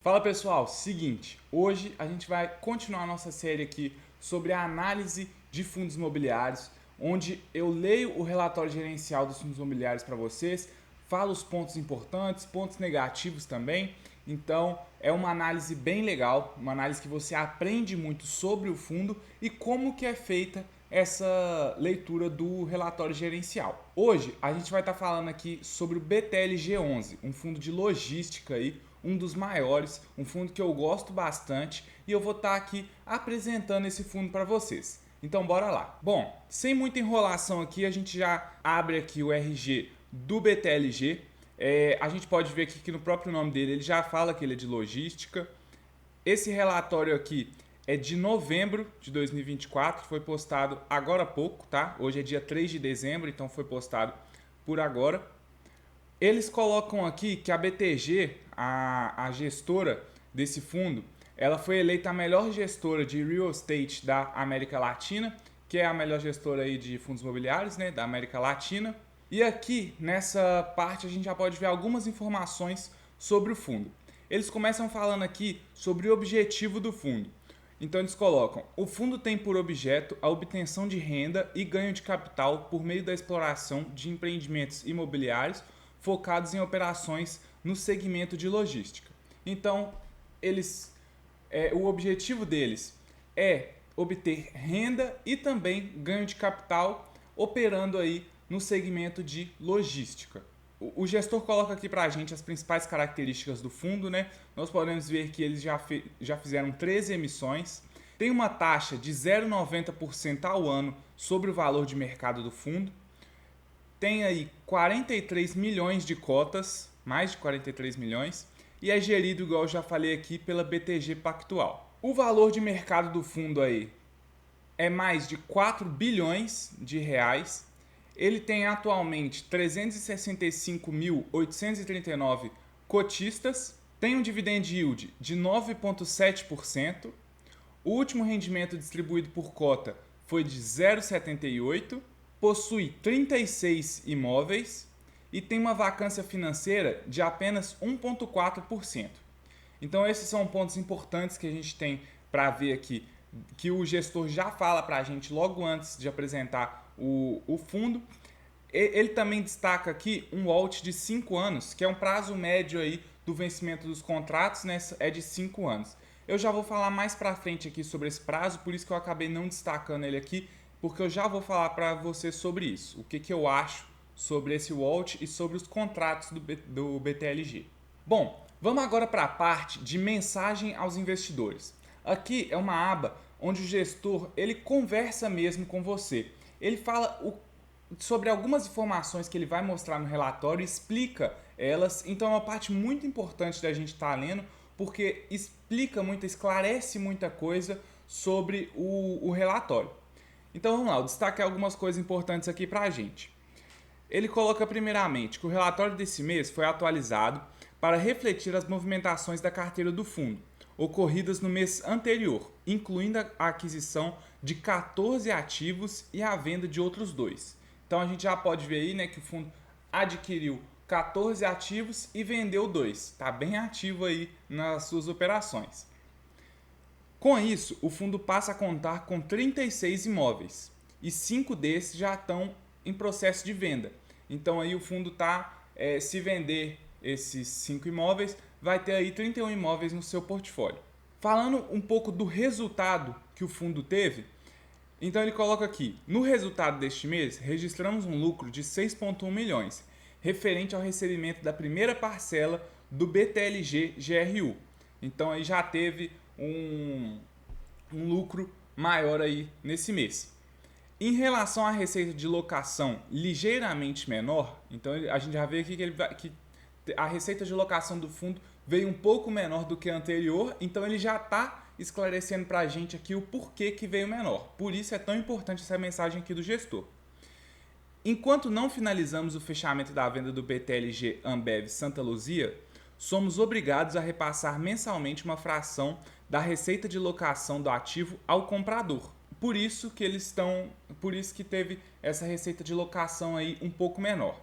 Fala pessoal, seguinte, hoje a gente vai continuar a nossa série aqui sobre a análise de fundos imobiliários, onde eu leio o relatório gerencial dos fundos imobiliários para vocês, falo os pontos importantes, pontos negativos também. Então é uma análise bem legal, uma análise que você aprende muito sobre o fundo e como que é feita essa leitura do relatório gerencial. Hoje a gente vai estar falando aqui sobre o BTLG11, um fundo de logística aí, um dos maiores, um fundo que eu gosto bastante e eu vou estar aqui apresentando esse fundo para vocês. Então bora lá. Bom, sem muita enrolação aqui, a gente já abre aqui o RG do BTLG. A gente pode ver aqui que no próprio nome dele ele já fala que ele é de logística. Esse relatório aqui é de novembro de 2024, foi postado agora há pouco, tá? Hoje é dia 3 de dezembro, então foi postado por agora. Eles colocam aqui que a BTG, a gestora desse fundo, ela foi eleita a melhor gestora de real estate da América Latina, que é a melhor gestora aí de fundos imobiliários, né, da América Latina. E aqui, nessa parte, a gente já pode ver algumas informações sobre o fundo. Eles começam falando aqui sobre o objetivo do fundo. Então eles colocam: o fundo tem por objeto a obtenção de renda e ganho de capital por meio da exploração de empreendimentos imobiliários focados em operações no segmento de logística. Então, o objetivo deles é obter renda e também ganho de capital operando aí no segmento de logística. O gestor coloca aqui para a gente as principais características do fundo, né? Nós podemos ver que eles já fizeram 13 emissões, tem uma taxa de 0,90% ao ano sobre o valor de mercado do fundo, tem aí 43 milhões de cotas, mais de 43 milhões, e é gerido, igual eu já falei aqui, pela BTG Pactual. O valor de mercado do fundo aí é mais de 4 bilhões de reais. Ele tem atualmente 365.839 cotistas, tem um dividend yield de 9,7%, o último rendimento distribuído por cota foi de 0,78%, possui 36 imóveis e tem uma vacância financeira de apenas 1,4%. Então esses são pontos importantes que a gente tem para ver aqui, que o gestor já fala para a gente logo antes de apresentar o fundo. Ele também destaca aqui um WALT de 5 anos, que é um prazo médio aí do vencimento dos contratos, né, é de 5 anos. Eu já vou falar mais para frente aqui sobre esse prazo, por isso que eu acabei não destacando ele aqui, porque eu já vou falar para você sobre isso, o que eu acho sobre esse WALT e sobre os contratos do BTLG. Bom, vamos agora para a parte de mensagem aos investidores. Aqui é uma aba onde o gestor ele conversa mesmo com você. Ele fala sobre algumas informações que ele vai mostrar no relatório, explica elas, então é uma parte muito importante da gente estar lendo, porque explica muito, esclarece muita coisa sobre o relatório. Então vamos lá, eu destaquei algumas coisas importantes aqui para a gente. Ele coloca primeiramente que o relatório desse mês foi atualizado para refletir as movimentações da carteira do fundo, ocorridas no mês anterior, incluindo a aquisição de 14 ativos e a venda de outros 2. Então a gente já pode ver aí, né, que o fundo adquiriu 14 ativos e vendeu 2. Está bem ativo aí nas suas operações. Com isso, o fundo passa a contar com 36 imóveis e 5 desses já estão em processo de venda. Então aí o fundo está, se vender esses 5 imóveis, vai ter aí 31 imóveis no seu portfólio. Falando um pouco do resultado que o fundo teve, então ele coloca aqui: no resultado deste mês, registramos um lucro de 6,1 milhões, referente ao recebimento da primeira parcela do BTLG GRU. Então aí já teve um lucro maior aí nesse mês. Em relação à receita de locação ligeiramente menor, então a gente já vê aqui que a receita de locação do fundo veio um pouco menor do que a anterior, então ele já está esclarecendo para a gente aqui o porquê que veio menor. Por isso é tão importante essa mensagem aqui do gestor. Enquanto não finalizamos o fechamento da venda do BTLG Ambev Santa Luzia, somos obrigados a repassar mensalmente uma fração da receita de locação do ativo ao comprador. Por isso que teve essa receita de locação aí um pouco menor.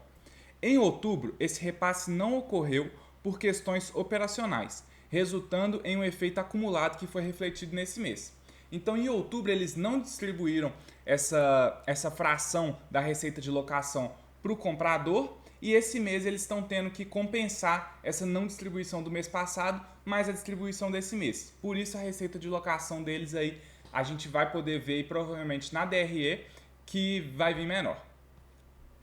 Em outubro, esse repasse não ocorreu por questões operacionais resultando em um efeito acumulado que foi refletido nesse mês. Então, em outubro, eles não distribuíram essa fração da receita de locação para o comprador, e esse mês eles estão tendo que compensar essa não distribuição do mês passado, mais a distribuição desse mês. Por isso, a receita de locação deles aí, a gente vai poder ver, e provavelmente na DRE, que vai vir menor,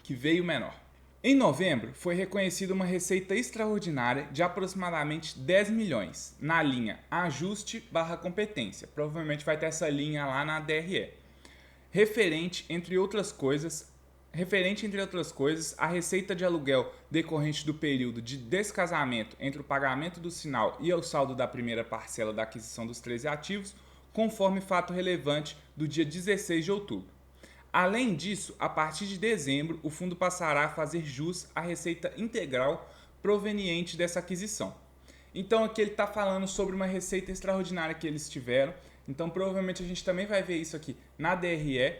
que veio menor. Em novembro, foi reconhecida uma receita extraordinária de aproximadamente 10 milhões, na linha ajuste/competência. Provavelmente vai ter essa linha lá na DRE. Referente, entre outras coisas, a receita de aluguel decorrente do período de descasamento entre o pagamento do sinal e o saldo da primeira parcela da aquisição dos 13 ativos, conforme fato relevante do dia 16 de outubro. Além disso, a partir de dezembro, o fundo passará a fazer jus à receita integral proveniente dessa aquisição. Então, aqui ele está falando sobre uma receita extraordinária que eles tiveram. Então, provavelmente a gente também vai ver isso aqui na DRE,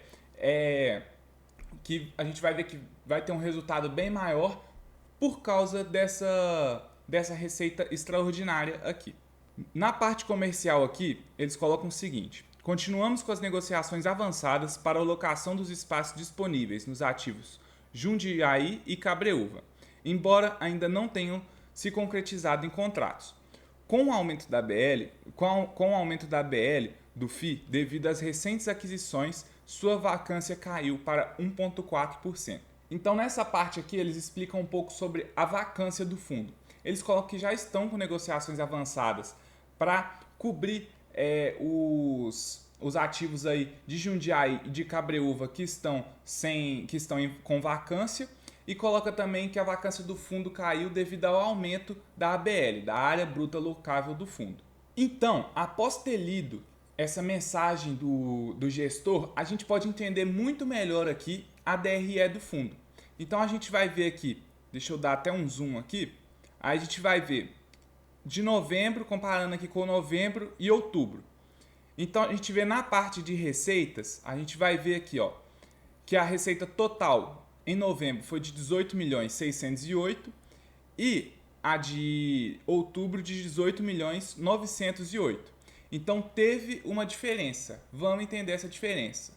que a gente vai ver que vai ter um resultado bem maior por causa dessa receita extraordinária aqui. Na parte comercial aqui, eles colocam o seguinte: continuamos com as negociações avançadas para a locação dos espaços disponíveis nos ativos Jundiaí e Cabreúva, embora ainda não tenham se concretizado em contratos. Com o aumento da BL, do FII, devido às recentes aquisições, sua vacância caiu para 1,4%. Então, nessa parte aqui, eles explicam um pouco sobre a vacância do fundo. Eles colocam que já estão com negociações avançadas para cobrir os ativos aí de Jundiaí e de Cabreúva que estão com vacância, e coloca também que a vacância do fundo caiu devido ao aumento da ABL, da área bruta locável do fundo. Então, após ter lido essa mensagem do gestor, a gente pode entender muito melhor aqui a DRE do fundo. Então a gente vai ver aqui, deixa eu dar até um zoom aqui, aí a gente vai ver de novembro, comparando aqui com novembro e outubro. Então a gente vê na parte de receitas, a gente vai ver aqui, ó, que a receita total em novembro foi de 18.608 e a de outubro de 18.908. Então teve uma diferença. Vamos entender essa diferença.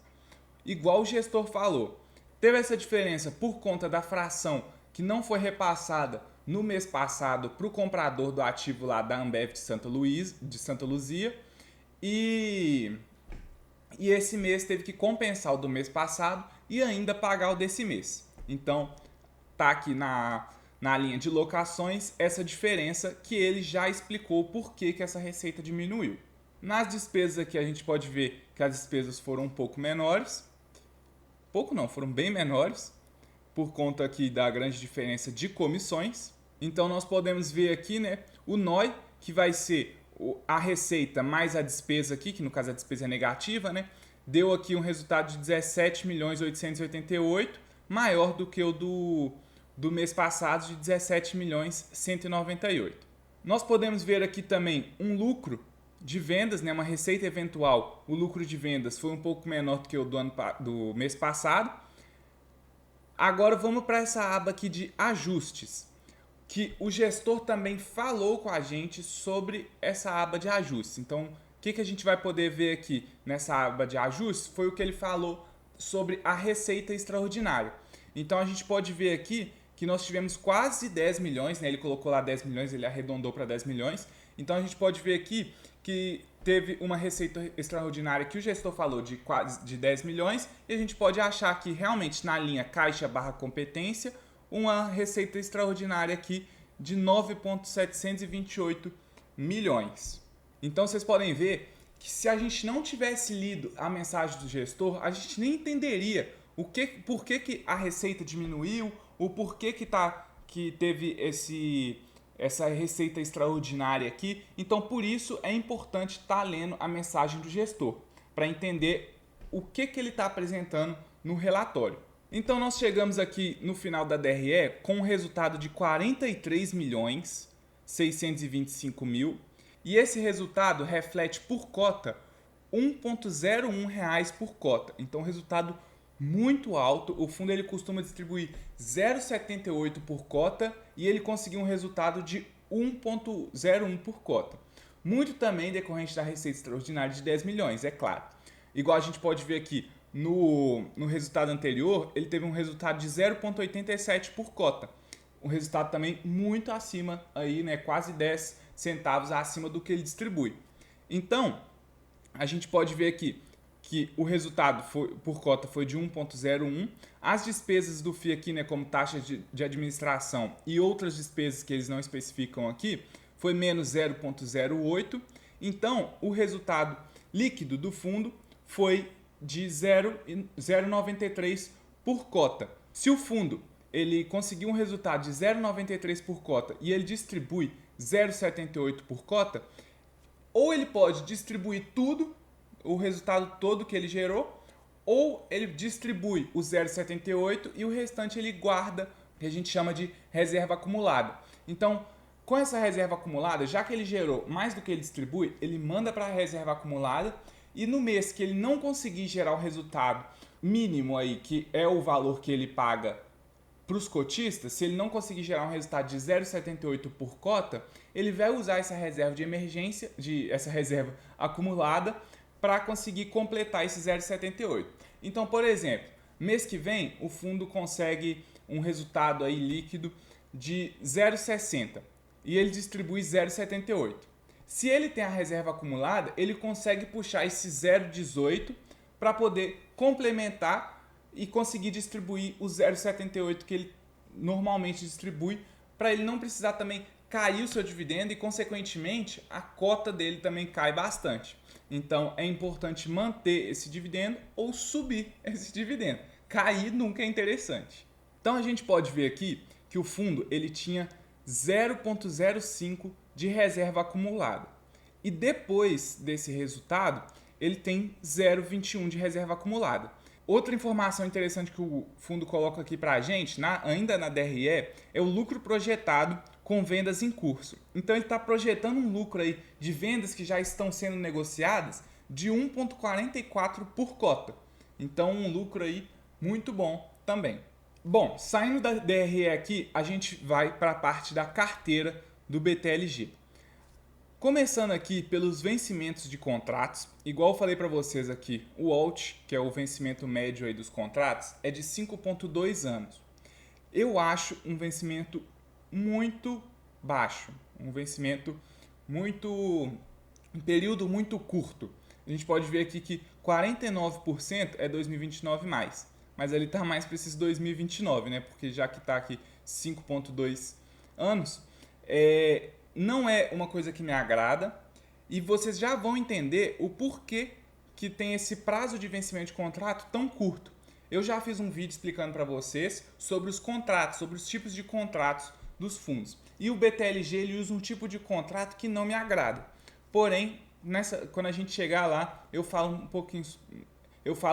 Igual o gestor falou, teve essa diferença por conta da fração que não foi repassada no mês passado para o comprador do ativo lá da Ambev de Santa Luzia, e esse mês teve que compensar o do mês passado e ainda pagar o desse mês. Então tá aqui na linha de locações essa diferença que ele já explicou por que essa receita diminuiu. Nas despesas aqui a gente pode ver que as despesas foram um pouco menores. Pouco não, foram bem menores, por conta aqui da grande diferença de comissões. Então nós podemos ver aqui, né, o NOI, que vai ser a receita mais a despesa aqui, que no caso a despesa é negativa, né, deu aqui um resultado de 17.888, maior do que o do mês passado de 17.198. Nós podemos ver aqui também um lucro de vendas, né, uma receita eventual. O lucro de vendas foi um pouco menor do que o do mês passado. Agora vamos para essa aba aqui de ajustes, que o gestor também falou com a gente sobre essa aba de ajustes. Então, o que a gente vai poder ver aqui nessa aba de ajustes foi o que ele falou sobre a receita extraordinária. Então, a gente pode ver aqui que nós tivemos quase 10 milhões, né? Ele colocou lá 10 milhões, ele arredondou para 10 milhões. Então, a gente pode ver aqui que teve uma receita extraordinária que o gestor falou de quase de 10 milhões, e a gente pode achar aqui realmente na linha caixa/competência uma receita extraordinária aqui de 9.728 milhões. Então vocês podem ver que se a gente não tivesse lido a mensagem do gestor, a gente nem entenderia por que a receita diminuiu, o porquê que teve essa receita extraordinária aqui. Então, por isso é importante estar lendo a mensagem do gestor, para entender o que ele está apresentando no relatório. Então, nós chegamos aqui no final da DRE com um resultado de 43.625.000, e esse resultado reflete por cota R$ 1,01 por cota. Então, resultado muito alto. O fundo ele costuma distribuir 0,78 por cota e ele conseguiu um resultado de 1,01 por cota. Muito também decorrente da receita extraordinária de 10 milhões, é claro. Igual a gente pode ver aqui no resultado anterior, ele teve um resultado de 0,87 por cota. Um resultado também muito acima, aí, né, quase 10 centavos acima do que ele distribui. Então, a gente pode ver aqui que o resultado por cota foi de 1,01. As despesas do FII aqui, né, como taxa de administração e outras despesas que eles não especificam aqui, foi menos 0,08. Então, o resultado líquido do fundo foi de 0,93 por cota. Se o fundo ele conseguiu um resultado de 0,93 por cota e ele distribui 0,78 por cota, ou ele pode distribuir tudo, o resultado todo que ele gerou, ou ele distribui o 0,78 e o restante ele guarda, que a gente chama de reserva acumulada. Então, com essa reserva acumulada, já que ele gerou mais do que ele distribui, ele manda para a reserva acumulada e no mês que ele não conseguir gerar o resultado mínimo aí, que é o valor que ele paga para os cotistas, se ele não conseguir gerar um resultado de 0,78 por cota, ele vai usar essa reserva de emergência, essa reserva acumulada, para conseguir completar esse 0,78. Então, por exemplo, mês que vem o fundo consegue um resultado aí líquido de 0,60 e ele distribui 0,78. Se ele tem a reserva acumulada, ele consegue puxar esse 0,18 para poder complementar e conseguir distribuir o 0,78 que ele normalmente distribui, para ele não precisar também cair o seu dividendo e, consequentemente, a cota dele também cai bastante. Então, é importante manter esse dividendo ou subir esse dividendo. Cair nunca é interessante. Então, a gente pode ver aqui que o fundo ele tinha 0,05 de reserva acumulada. E depois desse resultado, ele tem 0,21 de reserva acumulada. Outra informação interessante que o fundo coloca aqui para a gente, ainda na DRE, é o lucro projetado com vendas em curso. Então ele está projetando um lucro aí de vendas que já estão sendo negociadas de 1,44 por cota. Então um lucro aí muito bom também. Bom, saindo da DRE aqui, a gente vai para a parte da carteira do BTLG. Começando aqui pelos vencimentos de contratos, igual eu falei para vocês aqui, o WALT, que é o vencimento médio aí dos contratos, é de 5,2 anos. Eu acho um vencimento muito baixo, um vencimento um período muito curto. A gente pode ver aqui que 49% é 2029 mais, mas ele está mais para esses 2029, né? Porque já que está aqui 5,2 anos, não é uma coisa que me agrada e vocês já vão entender o porquê que tem esse prazo de vencimento de contrato tão curto. Eu já fiz um vídeo explicando para vocês sobre os contratos, sobre os tipos de contratos dos fundos. E o BTLG ele usa um tipo de contrato que não me agrada. Porém, quando a gente chegar lá, eu falo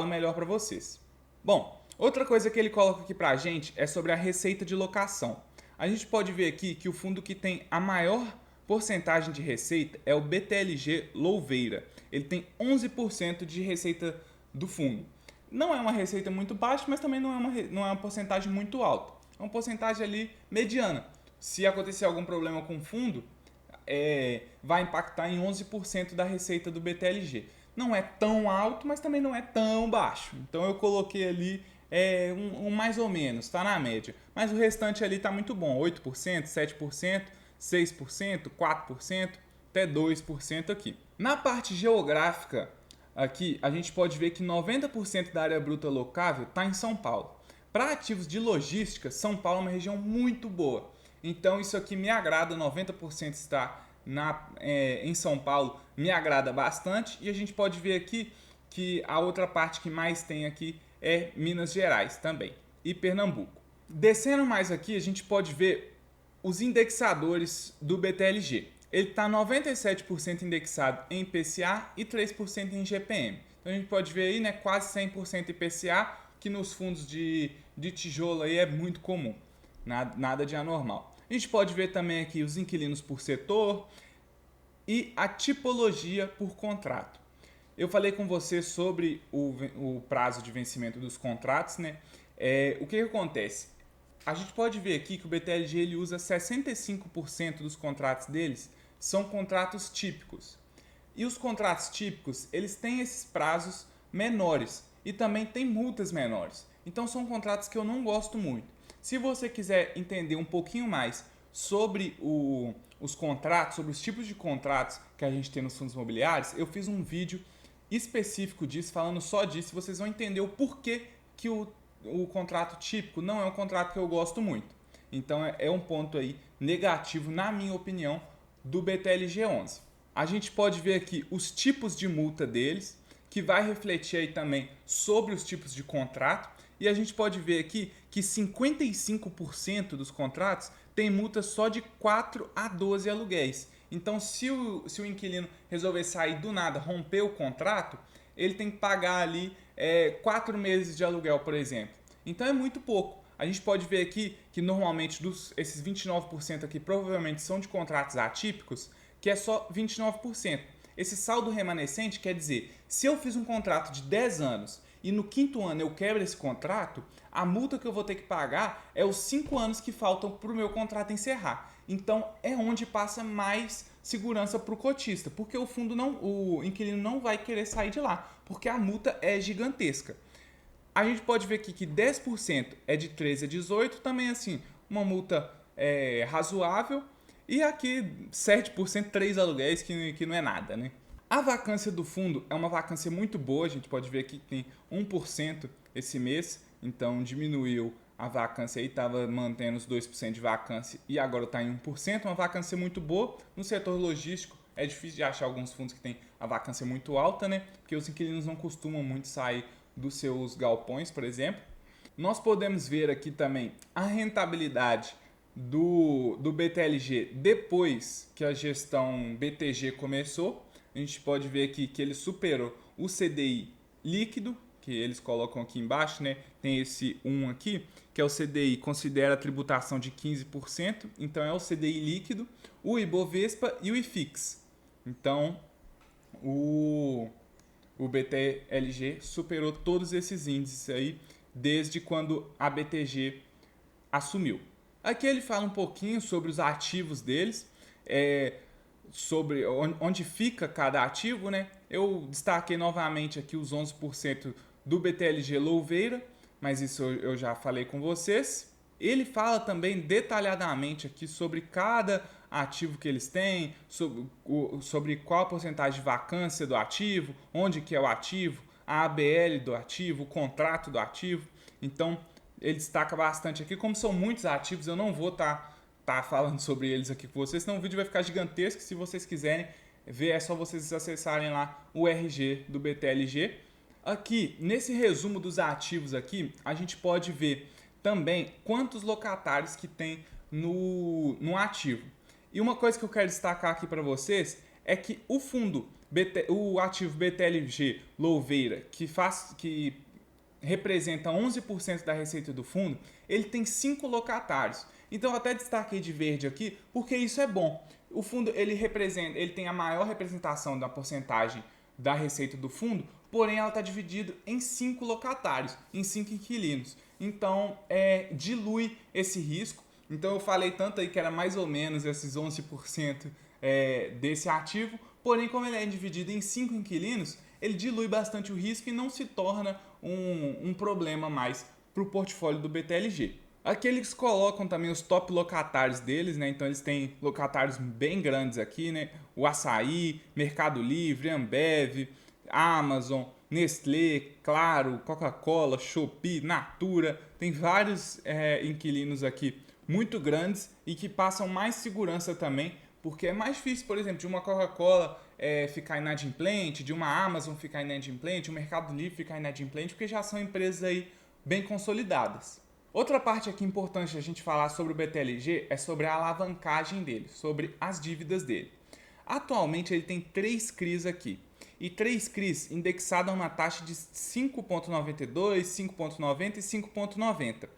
melhor para vocês. Bom, outra coisa que ele coloca aqui para a gente é sobre a receita de locação. A gente pode ver aqui que o fundo que tem a maior porcentagem de receita é o BTLG Louveira. Ele tem 11% de receita do fundo. Não é uma receita muito baixa, mas também não é uma porcentagem muito alta. É uma porcentagem ali mediana. Se acontecer algum problema com o fundo, vai impactar em 11% da receita do BTLG. Não é tão alto, mas também não é tão baixo. Então eu coloquei ali um mais ou menos, está na média. Mas o restante ali está muito bom, 8%, 7%, 6%, 4%, até 2% aqui. Na parte geográfica, aqui a gente pode ver que 90% da área bruta locável está em São Paulo. Para ativos de logística, São Paulo é uma região muito boa. Então isso aqui me agrada, 90% está em São Paulo, me agrada bastante. E a gente pode ver aqui que a outra parte que mais tem aqui é Minas Gerais também e Pernambuco. Descendo mais aqui, a gente pode ver os indexadores do BTLG. Ele está 97% indexado em IPCA e 3% em GPM. Então a gente pode ver aí, né, quase 100% IPCA, que nos fundos de tijolo aí é muito comum, nada de anormal. A gente pode ver também aqui os inquilinos por setor e a tipologia por contrato. Eu falei com você sobre o prazo de vencimento dos contratos, né? O que acontece? A gente pode ver aqui que o BTLG ele usa 65% dos contratos deles são contratos típicos. E os contratos típicos, eles têm esses prazos menores e também tem multas menores. Então são contratos que eu não gosto muito. Se você quiser entender um pouquinho mais sobre os contratos, sobre os tipos de contratos que a gente tem nos fundos imobiliários, eu fiz um vídeo específico disso, falando só disso, e vocês vão entender o porquê que o contrato típico não é um contrato que eu gosto muito. Então é um ponto aí negativo, na minha opinião, do BTLG 11. A gente pode ver aqui os tipos de multa deles, que vai refletir aí também sobre os tipos de contrato, e a gente pode ver aqui que 55% dos contratos tem multa só de 4 a 12 aluguéis. Então, se o inquilino resolver sair do nada, romper o contrato, ele tem que pagar ali 4 meses de aluguel, por exemplo. Então é muito pouco. A gente pode ver aqui que normalmente esses 29% aqui provavelmente são de contratos atípicos, que é só 29%. Esse saldo remanescente quer dizer, se eu fiz um contrato de 10 anos e no 5º ano eu quebro esse contrato, a multa que eu vou ter que pagar é os 5 anos que faltam para o meu contrato encerrar. Então é onde passa mais segurança para o cotista, porque o inquilino não vai querer sair de lá, porque a multa é gigantesca. A gente pode ver aqui que 10% é de 13 a 18, também assim, uma multa razoável. E aqui 7%, 3 aluguéis, que não é nada, né? A vacância do fundo é uma vacância muito boa, a gente pode ver aqui que tem 1% esse mês, então diminuiu a vacância aí, estava mantendo os 2% de vacância e agora está em 1%, uma vacância muito boa. No setor logístico é difícil de achar alguns fundos que tem a vacância muito alta, né? Porque os inquilinos não costumam muito sair dos seus galpões, por exemplo. Nós podemos ver aqui também a rentabilidade do BTLG depois que a gestão BTG começou. A gente pode ver aqui que ele superou o CDI líquido, que eles colocam aqui embaixo, né? Tem esse 1 aqui, que é o CDI, considera a tributação de 15%, então é o CDI líquido, o Ibovespa e o IFIX. Então, o BTLG superou todos esses índices aí desde quando a BTG assumiu. Aqui ele fala um pouquinho sobre os ativos deles, sobre onde fica cada ativo, né? Eu destaquei novamente aqui os 11% do BTLG Louveira, mas isso eu já falei com vocês. Ele fala também detalhadamente aqui sobre cada ativo que eles têm, sobre qual a porcentagem de vacância do ativo, onde que é o ativo, a ABL do ativo, o contrato do ativo. Então, ele destaca bastante aqui. Como são muitos ativos, eu não vou estar falando sobre eles aqui com vocês, senão o vídeo vai ficar gigantesco. Se vocês quiserem ver, é só vocês acessarem lá o RG do BTLG. Aqui, nesse resumo dos ativos aqui, a gente pode ver também quantos locatários que tem no ativo. E uma coisa que eu quero destacar aqui para vocês é que o ativo BTLG Louveira, que representa 11% da receita do fundo, ele tem 5 locatários. Então eu até destaquei de verde aqui, porque isso é bom. O fundo ele tem a maior representação da porcentagem da receita do fundo, porém ela está dividida em 5 locatários, em 5 inquilinos. Então dilui esse risco. Então eu falei tanto aí que era mais ou menos esses 11% desse ativo, porém como ele é dividido em 5 inquilinos, ele dilui bastante o risco e não se torna um problema mais para o portfólio do BTLG. Aqui eles colocam também os top locatários deles, né? Então eles têm locatários bem grandes aqui, né? O Açaí, Mercado Livre, Ambev, Amazon, Nestlé, Claro, Coca-Cola, Shopee, Natura. Tem vários inquilinos aqui muito grandes e que passam mais segurança também, porque é mais difícil, por exemplo, de uma Coca-Cola ficar inadimplente, de uma Amazon ficar inadimplente, um Mercado Livre ficar inadimplente, porque já são empresas aí bem consolidadas. Outra parte aqui importante a gente falar sobre o BTLG é sobre a alavancagem dele, sobre as dívidas dele. Atualmente ele tem 3 CRIs aqui, e 3 CRIs indexados a uma taxa de 5,92, 5,90 e 5,90.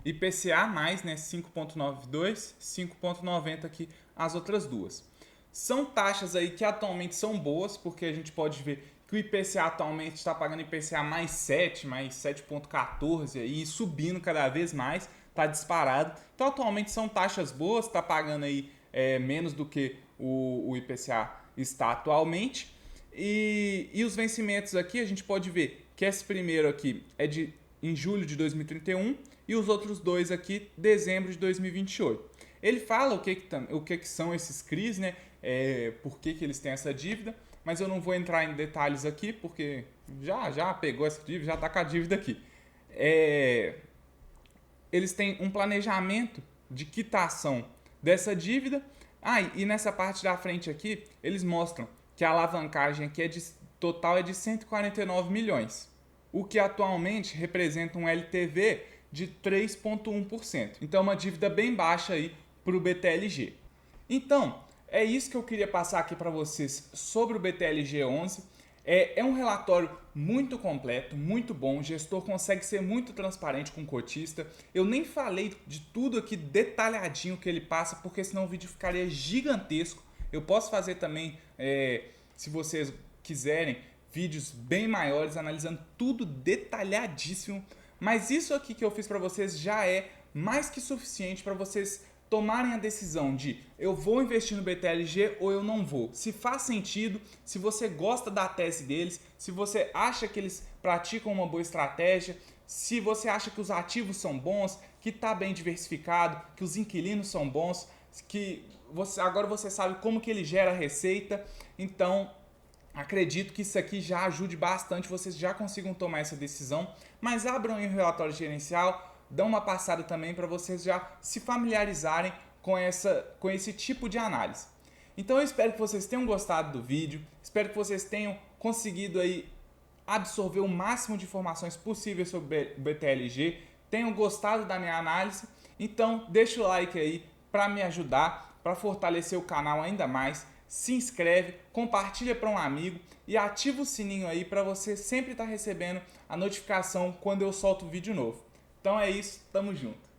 IPCA mais, né, 5,92, 5,90 aqui as outras duas. São taxas aí que atualmente são boas, porque a gente pode ver que o IPCA atualmente está pagando IPCA mais 7, mais 7,14 aí, subindo cada vez mais, está disparado. Então atualmente são taxas boas, está pagando aí menos do que o IPCA está atualmente. E os vencimentos aqui a gente pode ver que esse primeiro aqui é em julho de 2031 e os outros dois aqui dezembro de 2028. Ele fala o que são esses CRIs, né? Por que eles têm essa dívida, mas eu não vou entrar em detalhes aqui porque já pegou essa dívida, já está com a dívida aqui. Eles têm um planejamento de quitação dessa dívida. E nessa parte da frente aqui, eles mostram que a alavancagem aqui total é de 149 milhões, o que atualmente representa um LTV de 3,1%. Então é uma dívida bem baixa aí para o BTLG. Então, é isso que eu queria passar aqui para vocês sobre o BTLG 11. É um relatório muito completo, muito bom. O gestor consegue ser muito transparente com o cotista. Eu nem falei de tudo aqui detalhadinho que ele passa, porque senão o vídeo ficaria gigantesco. Eu posso fazer também, se vocês quiserem, vídeos bem maiores, analisando tudo detalhadíssimo. Mas isso aqui que eu fiz para vocês já é mais que suficiente para vocês tomarem a decisão de eu vou investir no BTLG ou eu não vou. Se faz sentido, se você gosta da tese deles, se você acha que eles praticam uma boa estratégia, se você acha que os ativos são bons, que está bem diversificado, que os inquilinos são bons, que agora você sabe como que ele gera receita. Então, acredito que isso aqui já ajude bastante, vocês já consigam tomar essa decisão. Mas abram aí o relatório gerencial, dão uma passada também para vocês já se familiarizarem com esse tipo de análise. Então eu espero que vocês tenham gostado do vídeo, espero que vocês tenham conseguido aí absorver o máximo de informações possíveis sobre o BTLG, tenham gostado da minha análise. Então deixa o like aí para me ajudar, para fortalecer o canal ainda mais. Se inscreve, compartilha para um amigo e ativa o sininho aí para você sempre estar recebendo a notificação quando eu solto vídeo novo. Então é isso, tamo junto.